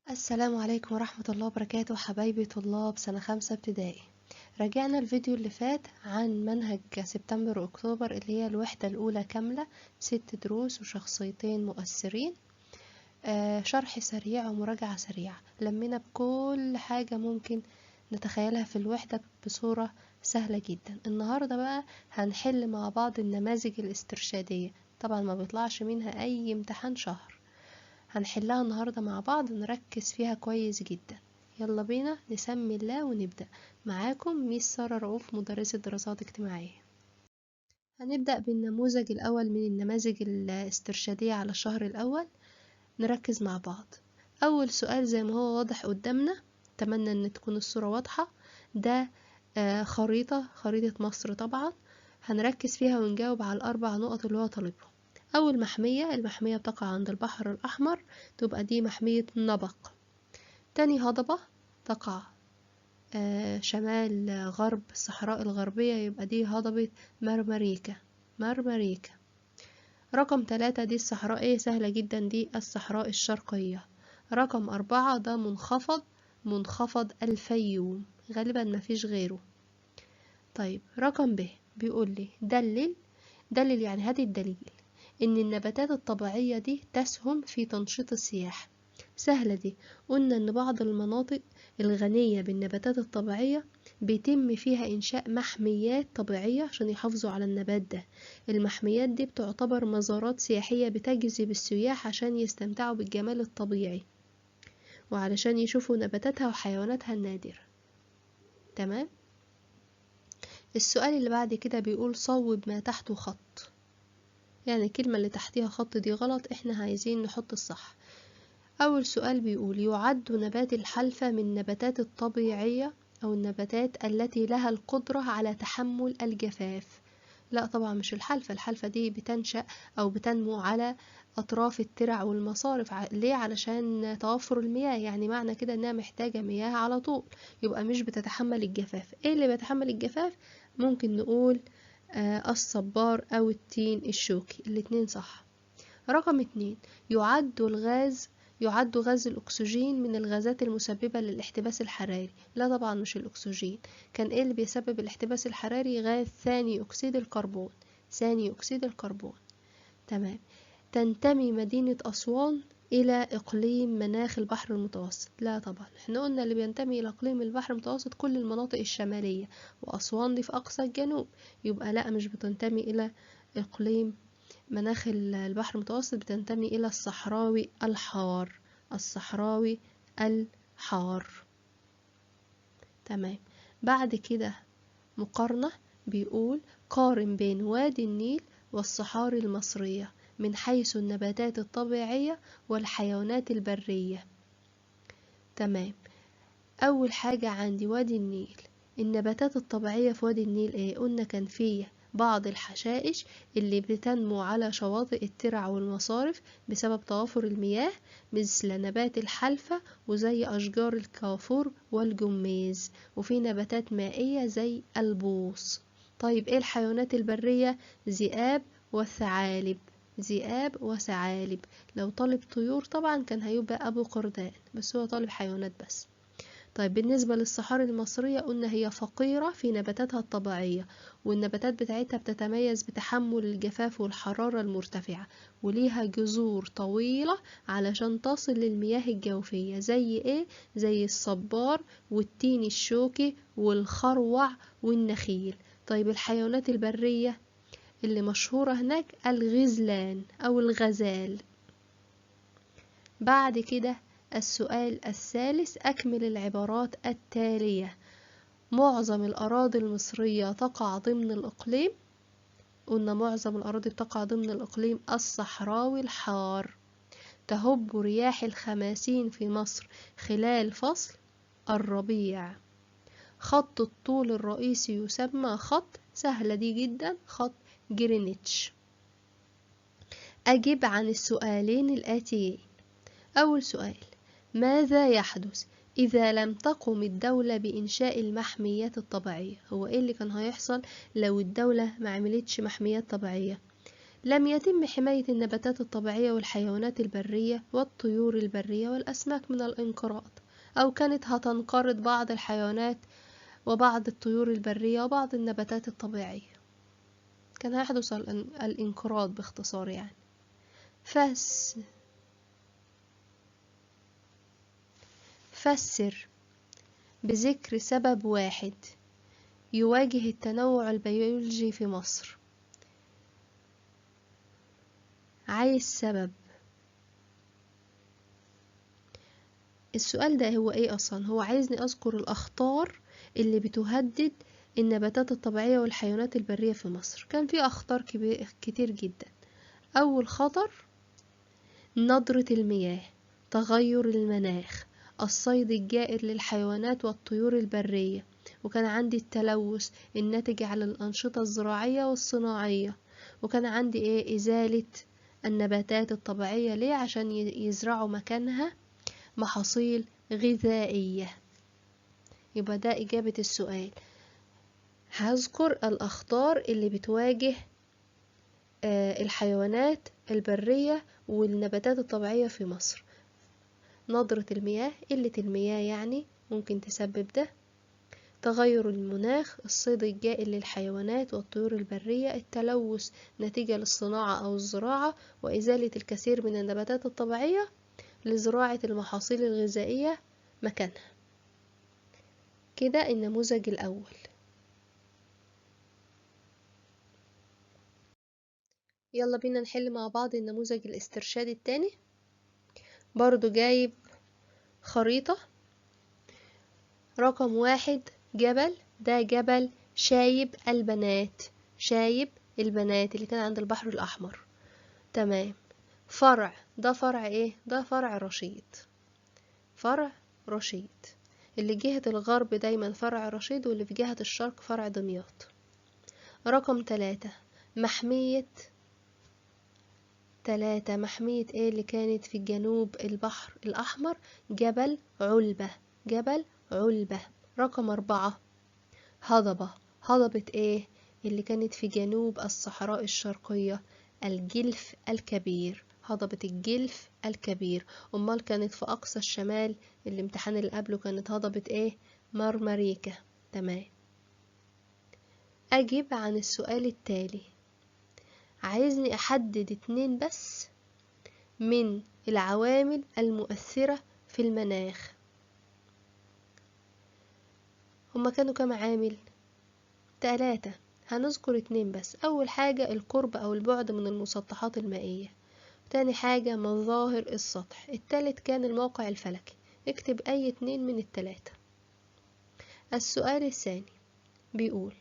السلام عليكم ورحمة الله وبركاته حبايبي طلاب سنة 5 ابتدائي. راجعنا الفيديو اللي فات عن منهج سبتمبر وأكتوبر اللي هي الوحدة الأولى كاملة 6 دروس وشخصيتين مؤثرين. شرح سريع ومراجعة سريعة، لمينا بكل حاجة ممكن نتخيلها في الوحدة بصورة سهلة جدا. النهاردة بقى هنحل مع بعض النماذج الاسترشادية، طبعا ما بيطلعش منها أي امتحان شهر. هنحلها النهاردة مع بعض، نركز فيها كويس جدا. يلا بينا نسمي الله ونبدأ. معاكم ميس سارة رؤوف مدرسة دراسات اجتماعية. هنبدأ بالنموذج الأول من النماذج الاسترشادية على الشهر الأول. نركز مع بعض. أول سؤال زي ما هو واضح قدامنا، أتمنى أن تكون الصورة واضحة. ده خريطة مصر طبعا. هنركز فيها ونجاوب على الأربع نقط اللي هو طالبهم. أول محمية، المحمية بتقع عند البحر الأحمر، تبقى دي محمية نبق. تاني هضبة تقع شمال غرب الصحراء الغربية، يبقى دي هضبة مرمريكا. رقم 3 دي الصحراء ايه سهلة جدا، دي الصحراء الشرقية. رقم 4 ده منخفض الفيوم، غالبا مفيش غيره. طيب رقم ب بيقول لي دلل يعني هات الدليل ان النباتات الطبيعية دي تسهم في تنشيط السياحة. سهلة دي، قلنا ان بعض المناطق الغنية بالنباتات الطبيعية بيتم فيها انشاء محميات طبيعية عشان يحافظوا على النبات ده. المحميات دي بتعتبر مزارات سياحية بتجذب السياح عشان يستمتعوا بالجمال الطبيعي وعلشان يشوفوا نباتاتها وحيواناتها النادرة. تمام. السؤال اللي بعد كده بيقول صوب ما تحته خط، يعني الكلمة اللي تحتيها خط دي غلط، احنا عايزين نحط الصح. أول سؤال بيقول يعد نبات الحلفة من النباتات الطبيعية أو النباتات التي لها القدرة على تحمل الجفاف. لا طبعا مش الحلفة دي بتنشأ أو بتنمو على أطراف الترع والمصارف. ليه؟ علشان توفر المياه، يعني معنى كده إنها محتاجة مياه على طول، يبقى مش بتتحمل الجفاف. إيه اللي بيتحمل الجفاف؟ ممكن نقول الصبار أو التين الشوكي، الاتنين صح. رقم 2، يعد غاز الأكسجين من الغازات المسببة للاحتباس الحراري. لا طبعا مش الأكسجين. كان ايه اللي بيسبب الاحتباس الحراري؟ غاز ثاني أكسيد الكربون. تمام. تنتمي مدينة أسوان إلى إقليم مناخ البحر المتوسط. لا طبعا، احنا قلنا اللي بينتمي إلى إقليم البحر المتوسط كل المناطق الشمالية، وأسوان دي في أقصى الجنوب، يبقى لا مش بتنتمي إلى إقليم مناخ البحر المتوسط، بتنتمي إلى الصحراوي الحار. تمام. بعد كده مقارنة، بيقول قارن بين وادي النيل والصحاري المصرية من حيث النباتات الطبيعية والحيوانات البرية. تمام. أول حاجة عندي وادي النيل، النباتات الطبيعية في وادي النيل ايه؟ قلنا كان فيه بعض الحشائش اللي بتنمو على شواطئ الترع والمصارف بسبب توافر المياه، مثل نبات الحلفة وزي أشجار الكافور والجميز، وفي نباتات مائية زي البوص. طيب ايه الحيوانات البرية؟ ذئاب وثعالب. لو طالب طيور طبعا كان هيبقى أبو قردان، بس هو طالب حيوانات بس. طيب بالنسبة للصحاري المصرية قلنا هي فقيرة في نباتاتها الطبيعية، والنباتات بتاعتها بتتميز بتحمل الجفاف والحرارة المرتفعة، وليها جذور طويلة علشان تصل للمياه الجوفية. زي ايه؟ زي الصبار والتين الشوكي والخروع والنخيل. طيب الحيوانات البرية اللي مشهورة هناك الغزلان أو الغزال. بعد كده السؤال الثالث، أكمل العبارات التالية. معظم الأراضي المصرية تقع ضمن الإقليم، قلنا معظم الأراضي بتقع ضمن الإقليم الصحراوي الحار. تهب رياح الخماسين في مصر خلال فصل الربيع. خط الطول الرئيسي يسمى خط، سهلة دي جدا، خط جرينتش. أجب عن السؤالين الآتيين. أول سؤال، ماذا يحدث إذا لم تقم الدولة بإنشاء المحميات الطبيعية؟ هو إيه اللي كان هيحصل لو الدولة ما عملتش محميات طبيعية؟ لم يتم حماية النباتات الطبيعية والحيوانات البرية والطيور البرية والأسماك من الانقراض، أو كانت هتنقرض بعض الحيوانات وبعض الطيور البرية وبعض النباتات الطبيعية، كان هيحدث الانقراض باختصار يعني. فسر بذكر سبب واحد يواجه التنوع البيولوجي في مصر. عايز سبب. السؤال ده هو ايه اصلا؟ هو عايزني اذكر الاخطار اللي بتهدد النباتات الطبيعية والحيوانات البرية في مصر. كان في اخطار كتير جدا. اول خطر ندرة المياه، تغير المناخ، الصيد الجائر للحيوانات والطيور البرية، وكان عندي التلوث الناتج على الأنشطة الزراعية والصناعية، وكان عندي إزالة النباتات الطبيعية. ليه؟ عشان يزرعوا مكانها محاصيل غذائية. يبقى ده إجابة السؤال. هذكر الأخطار اللي بتواجه الحيوانات البرية والنباتات الطبيعية في مصر. ندرة المياه، قلة المياه يعني ممكن تسبب ده، تغير المناخ، الصيد الجائر للحيوانات والطيور البرية، التلوث نتيجة للصناعة أو الزراعة، وإزالة الكثير من النباتات الطبيعية لزراعة المحاصيل الغذائية مكانها. كده النموذج الأول. يلا بينا نحل مع بعض النموذج الاسترشادي التاني. برضو جايب خريطة. رقم 1 جبل، ده جبل شايب البنات، شايب البنات اللي كان عند البحر الأحمر. تمام. فرع، ده فرع ايه؟ ده فرع رشيد، فرع رشيد. اللي جهة الغرب دايما فرع رشيد، واللي في جهة الشرق فرع دمياط. رقم 3 محمية، 3 محمية ايه اللي كانت في جنوب البحر الأحمر؟ جبل علبة، جبل علبة. رقم 4 هضبة، هضبة ايه اللي كانت في جنوب الصحراء الشرقية؟ الجلف الكبير، هضبة الجلف الكبير. امال كانت في اقصى الشمال، الامتحان اللي قبله كانت هضبة ايه؟ مرمريكا. تمام. اجب عن السؤال التالي. عايزني احدد 2 بس من العوامل المؤثرة في المناخ. هما كانوا كام عامل؟ 3. هنذكر 2 بس. أول حاجة القرب أو البعد من المسطحات المائية. تاني حاجة مظاهر السطح. التالت كان الموقع الفلكي. اكتب أي 2 من ال3. السؤال الثاني بيقول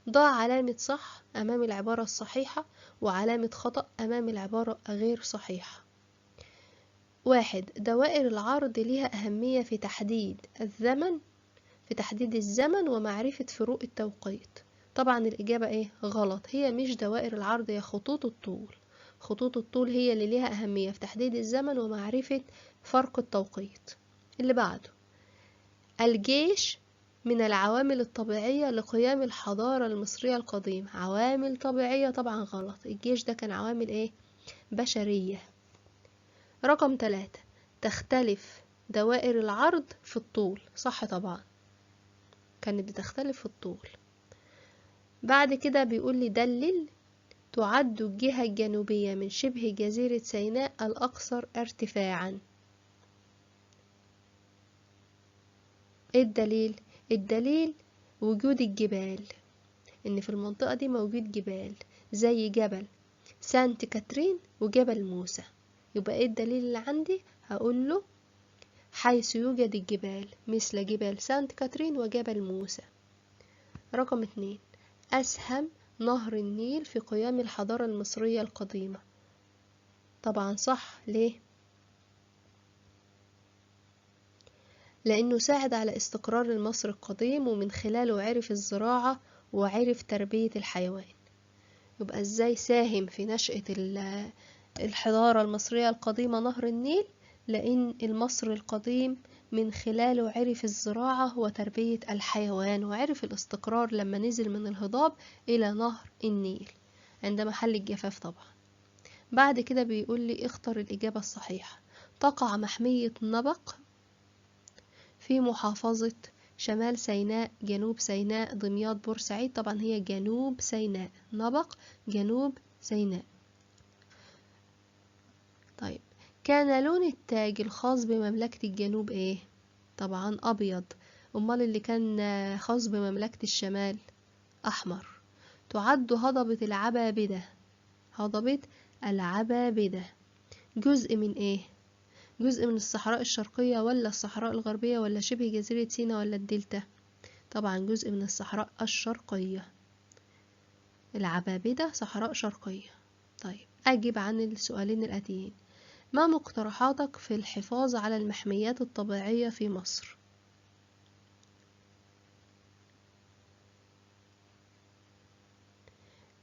ضع علامة صح أمام العبارة الصحيحة وعلامة خطأ أمام العبارة غير صحيحة. 1 دوائر العرض لها أهمية في تحديد الزمن، في تحديد الزمن ومعرفة فروق التوقيت. طبعا الإجابة ايه؟ غلط. هي مش دوائر العرض، هي خطوط الطول. خطوط الطول هي اللي ليها أهمية في تحديد الزمن ومعرفة فرق التوقيت. اللي بعده الجيش من العوامل الطبيعية لقيام الحضارة المصرية القديمة. عوامل طبيعية، طبعا غلط. الجيش ده كان عوامل ايه؟ بشرية. رقم 3 تختلف دوائر العرض في الطول. صح طبعا، كانت بتختلف في الطول. بعد كده بيقول لي دلل. تعد الجهة الجنوبية من شبه جزيرة سيناء الأكثر ارتفاعا. ايه الدليل؟ الدليل وجود الجبال، ان في المنطقة دي موجود جبال زي جبل سانت كاترين وجبل موسى. يبقى ايه الدليل اللي عندي؟ هقول له حيث يوجد الجبال مثل جبال سانت كاترين وجبل موسى. رقم 2 أسهم نهر النيل في قيام الحضارة المصرية القديمة. طبعا صح. ليه؟ لأنه ساعد على استقرار المصري القديم، ومن خلاله عرف الزراعة وعرف تربية الحيوان. يبقى ازاي ساهم في نشأة الحضارة المصرية القديمة نهر النيل؟ لأن المصري القديم من خلاله عرف الزراعة وتربية الحيوان، وعرف الاستقرار لما نزل من الهضاب إلى نهر النيل عند محل الجفاف طبعا. بعد كده بيقول لي اختر الإجابة الصحيحة. تقع محمية نبق في محافظة شمال سيناء، جنوب سيناء، دمياط، بورسعيد. طبعا هي جنوب سيناء، نبق جنوب سيناء. طيب، كان لون التاج الخاص بمملكة الجنوب ايه؟ طبعا أبيض. أمال اللي كان خاص بمملكة الشمال؟ أحمر. تعد هضبة العبابدة، هضبة العبابدة جزء من ايه؟ جزء من الصحراء الشرقية ولا الصحراء الغربية ولا شبه جزيرة سيناء ولا الدلتا؟ طبعا جزء من الصحراء الشرقية، العبابدة صحراء شرقية. طيب، أجب عن السؤالين الآتيين. ما مقترحاتك في الحفاظ على المحميات الطبيعية في مصر؟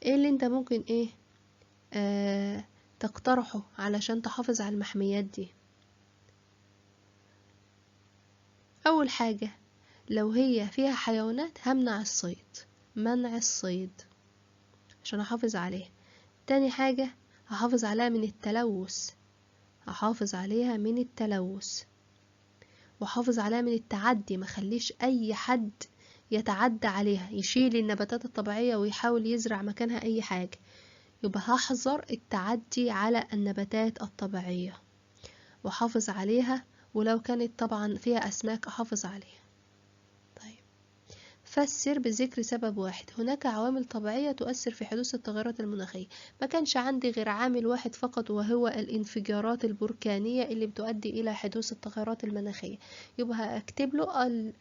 ايه اللي انت ممكن ايه تقترحه علشان تحافظ على المحميات دي؟ أول حاجة، لو هي فيها حيوانات همنع الصيد، منع الصيد عشان أحافظ عليها. تاني حاجة، هحافظ عليها من التلوث، هحافظ عليها من التلوث، وحافظ عليها من التعدي، ما خليش أي حد يتعدى عليها يشيل النباتات الطبيعية ويحاول يزرع مكانها أي حاجة. يبقى هحذر التعدي على النباتات الطبيعية وحافظ عليها، ولو كانت طبعا فيها أسماك أحافظ عليها. طيب، فسر بذكر سبب واحد. هناك عوامل طبيعية تؤثر في حدوث التغيرات المناخية. ما كانش عندي غير عامل واحد فقط، وهو الانفجارات البركانية اللي بتؤدي إلى حدوث التغيرات المناخية. يبقى هكتب له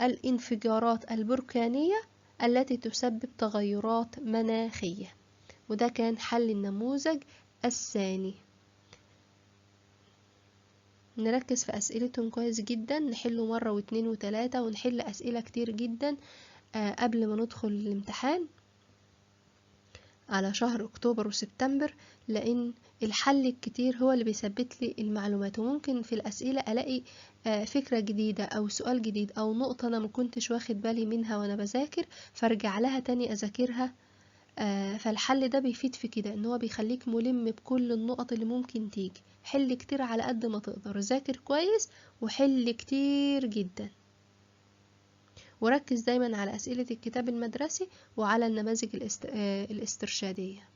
الانفجارات البركانية التي تسبب تغيرات مناخية. وده كان حل النموذج الثاني. نركز في أسئلتهم كويس جدا، نحله مرة واثنين وثلاثة، ونحل أسئلة كتير جدا قبل ما ندخل الامتحان على شهر أكتوبر وسبتمبر، لأن الحل الكتير هو اللي بيثبت لي المعلومات. وممكن في الأسئلة ألاقي فكرة جديدة أو سؤال جديد أو نقطة أنا مكنتش واخد بالي منها وأنا بذاكر، فارجع لها تاني أذاكرها. فالحل ده بيفيد في كده، ان هو بيخليك ملم بكل النقط اللي ممكن تيجي. حل كتير على قد ما تقدر، ذاكر كويس وحل كتير جدا، وركز دايما على أسئلة الكتاب المدرسي وعلى النماذج الاسترشادية.